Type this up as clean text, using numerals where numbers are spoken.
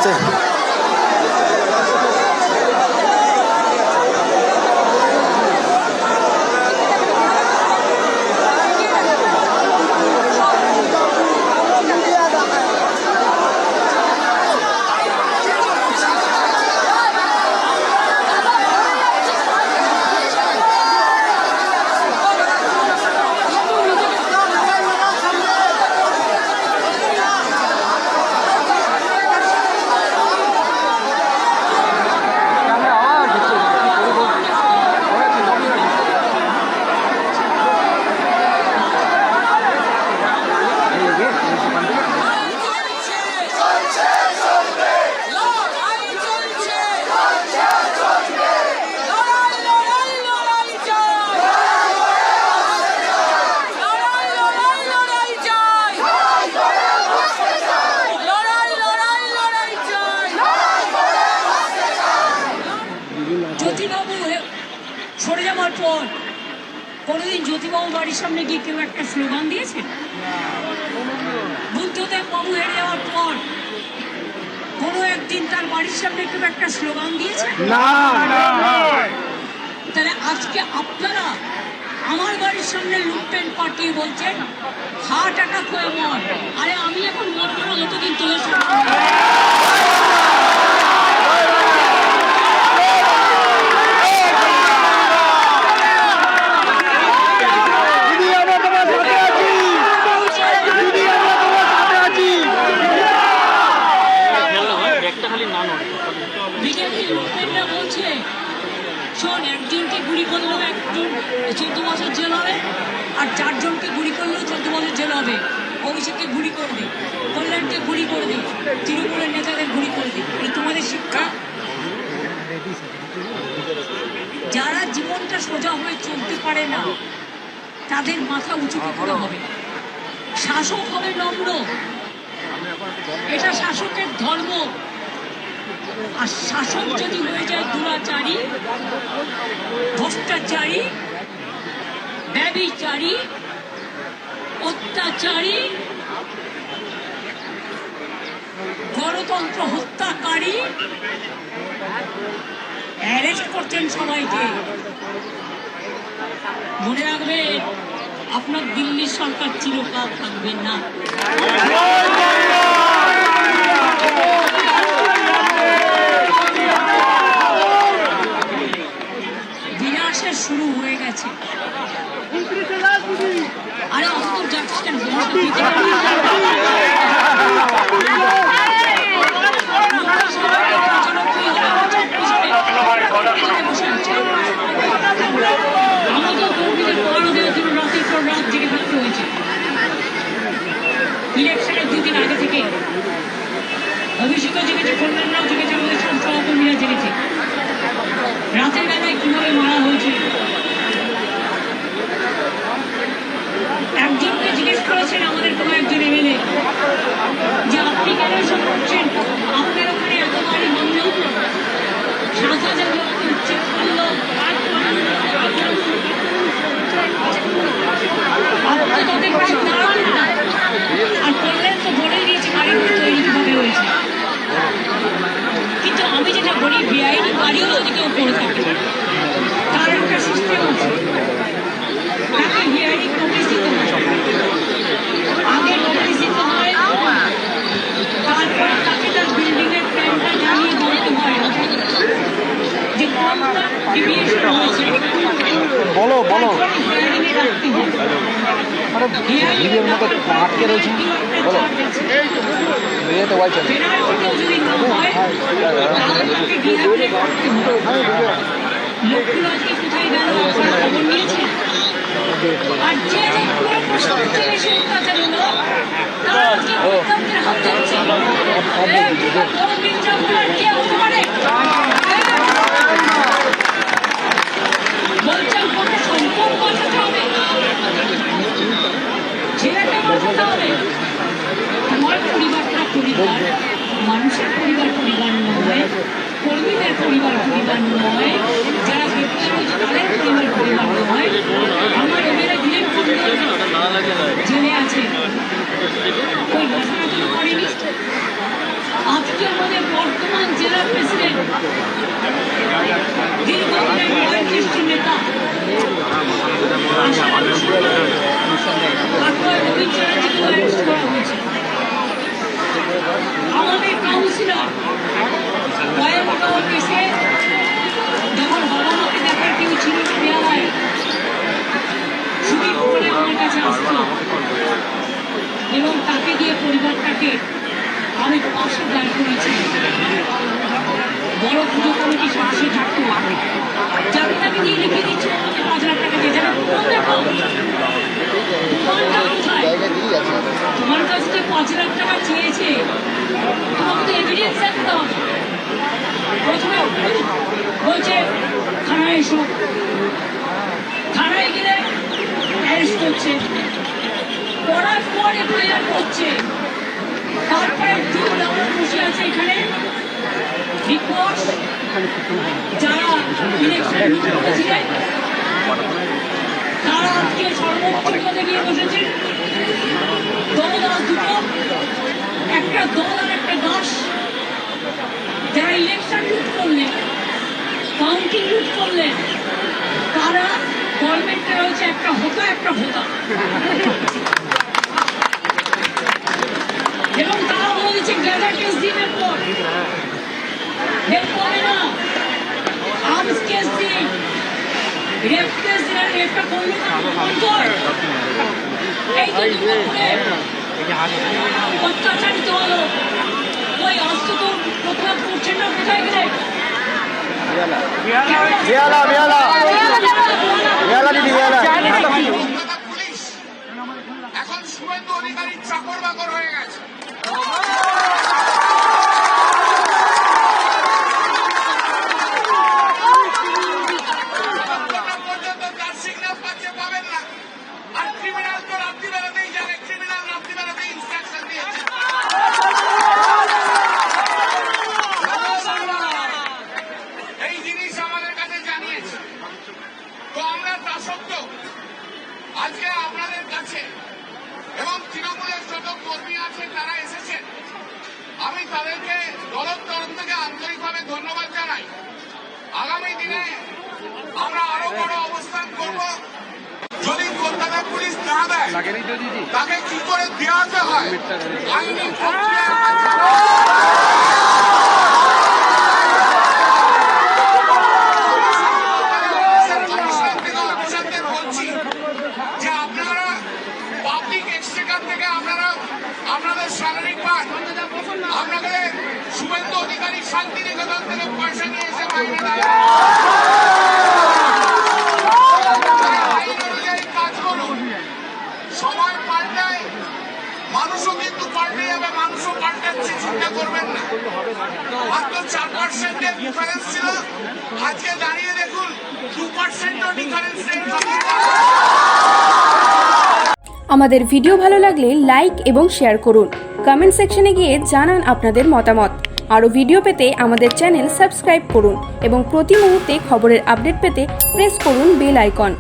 আসতে। জ্যোতিবাবু সরে যাওয়ার পর কোনোদিন জ্যোতিবাবু বাড়ির সামনে গিয়ে কেউ একটা স্লোগান দিয়েছে? বুদ্ধদেব বাবু হেরে যাওয়ার পর কোনো একদিন তার বাড়ির সামনে কেউ একটা স্লোগান দিয়েছে? তাহলে আজকে আপনারা আমার বাড়ির সামনে লুটপেন পাঠিয়ে বলছেন হার্ট অ্যাটাক হয়ে মর। আরে আমি এখন মরবো না যতদিন তোদের বলছে শোন, একজনকে গুলি করলেও 14 বছর জেল হবে, আর 4 জনকে গুলি করলেও 14 বছর জেল হবে। অভিষেককে গুলি করবে, কল্যাণকে গুলি করবে, তৃণমূলের নেতাদের গুলি করবে। এই তোমাদের শিক্ষা? যারা জীবনটা সোজা হয়ে চলতে পারে না তাদের মাথা উঁচু করে হবে। শাসক হবে নম্র, এটা শাসকের ধর্ম। আর শাসক যদি হয়ে যায় দুরাচারী, ভ্রষ্টাচারী, ব্যভিচারী, অত্যাচারী, গণতন্ত্র হত্যাকারী, অ্যারেস্ট করছেন সবাইকে। মনে রাখবেন, আপনার দিল্লির সরকার চিরকাল থাকবে না। বিনাশের শুরু হয়ে গেছে। আরে অত যাচ্ছিস কেন? আমাদের কর্মীদের পাড়া দেওয়ার জন্য রাতের পর রাত জেগে থাকতে হয়েছে। ইলেকশনের 2 দিন আগে থেকে অভিষেকও জেগেছে, কল্যাণরাও জেগেছে, আমাদের সব সহকর্মীরা জেগেছে। রাতের বেলায় কিভাবে মারা হয়েছে একজনকে জিজ্ঞেস করেছেন আমাদের কোনো একজন এমএলএ যে আপনি কেন এসব করছেন, আপনার ওখানে এত বাড়ি ভাঙল, 7,000 লোককে উচ্ছেদ করল, আপনি তাদের কাছে দাঁড়ান না। আর কল্যাণ তো বলেই দিয়েছে বাড়িগুলো তৈরি কিভাবে হয়েছে। কিন্তু আমি যেটা বলি, বেআইনি বাড়িও যদি কেউ করে থাকে তার একটা সিস্টেম আছে, তাকে হিয়ারিং নোটিশ দিতে হয়। আগে নোটিশ দিতে হয়, তারপরে তাকে তার বিল্ডিংয়ের প্ল্যানটা জানিয়ে বলতে হয় যে কোনটা ডিভিয়েশন হয়েছে। বলো বলো, হিয়ারিংয়ে রাখতে হয়। আটকে রয়েছে, বলো বিয়েতে বলছেন যদি না হয় তাহলে তাকে ডিহাইড্রেট করতে হয়। লোকগুলো আজকে কোথায় গেল আপনারা খবর নিয়েছেন? আর যে লোকগুলো সবচেয়ে বেশি অত্যাচার হলো তারা আজকে বিজ্ঞাপনের হাত ধরছে। বড় বিজ্ঞাপন আর কে হতে পারে? বলছেন কত সম্পদ বাঁচাতে হবে, ছেলেকে বাঁচাতে হবে। তোমার পরিবারটা পরিবার, মানুষের পরিবার পরিবার নয়, কর্মীদের পরিবার পরিবার নয়, যারা গ্রেপ্তার হয়েছে তাদের পরিবার পরিবার নয়। আমার এমএলএ দিলীপ মন্ডল জেলে আছে, ওই ঘটনা করেনি। আজকে আমাদের নবীন চ্যাটার্জিকে অ্যারেস্ট করা হয়েছে। আমাদের কাউন্সিলর ভয়াবহ কেসে যখন বাবা মাকে দেখার কেউ ছিল না বেলায়, ছুটি করে আমার কাছে আসতো এবং তাকে দিয়ে পরিবারটাকে আমি পাশে দাঁড় করেছি। বড় পুজো কমিটির পাশে থাকতো, যাকে তাকে দিয়ে লিখে দিচ্ছিল আমাকে 5 লাখ টাকা দিয়ে দেবে। তোমার কাছ থেকে 5 লাখ টাকা চেয়েছে, তোমাকে তো এভিডেন্স রাখতে হবে। প্রথমে বলছে থানায় এসো, থানায় গেলে অ্যারেস্ট করছে, পড়ার পর এফআইআর করছে, তারপরে দিন আমরা বসে আছে এখানে বিগ বস যারা ইলেকশন করেছিলেন তারা আজকে সর্বোচ্চ পদে গিয়ে বসেছেন। দলদাস দুটো, একটা দল আর একটা দাস, যারা ইলেকশন লুট করলেন, কাউন্টিং লুট করলেন, তারা গভর্নমেন্টে রয়েছে একটা হোতা একটা হোতা। এবং তারা বলেছে গ্যাদার কেস দিন এরপর, এরপরে না আর্মস কেস দিন, রেপ কেস দিন। আর রেপটা করলে না কর, এই যে দুপুরে অত্যাচারিত হলো, ওই অস্ত্র তো প্রতিবাদ করছেন না, কোথায় গেলে পুলিশ এখন শুভেন্দু অধিকারীর চাকর বাকর হয়ে গেছে। পর্যন্ত তার সিগন্যাল পাবেন না। আর ক্রিমিনাল তো রাত্রিবেলাতেই জানে, ক্রিমিনাল রাত্রিবেলাতেই ইনস্ট্রাকশন দিয়েছে। এই জিনিস আমাদের কাছে জানিয়েছে। তো আমরা তা সত্ত্বেও আজকে আপনাদের কাছে এবং তৃণমূলের যত কর্মী আছে তারা এসেছেন, আমি তাদেরকে দলের তরফ থেকে আন্তরিকভাবে ধন্যবাদ জানাই। আগামী দিনে আমরা আরো বড় অবস্থান করব। যদি কলকাতা পুলিশ না দেয় তাকে কি করে দেওয়াতে হয় আইনি প্রক্রিয়া বলছি যে আপনারা পাবলিক এক্সচেকার থেকে আপনাদের স্যালারি পান, আপনাদের শুভেন্দু অধিকারী শান্তিনিকেতন থেকে পয়সা নিয়ে এসে মাইনে দেয়। আইন অনুযায়ী কাজ করুন। সময় পাল্টায়, মানুষও কিন্তু পাল্টে যাবে, মানুষও পাল্টাচ্ছে, চিন্তা করবেন না। মাত্র 4% ডিফারেন্স ছিল, আজকে দাঁড়িয়ে দেখুন 2% ডিফারেন্স নেই। আমাদের ভিডিও ভালো লাগলে লাইক এবং শেয়ার করুন। কমেন্ট সেকশনে গিয়ে জানান আপনাদের মতামত। আরও ভিডিও পেতে আমাদের চ্যানেল সাবস্ক্রাইব করুন এবং প্রতি মুহূর্তে খবরের আপডেট পেতে প্রেস করুন বেল আইকন।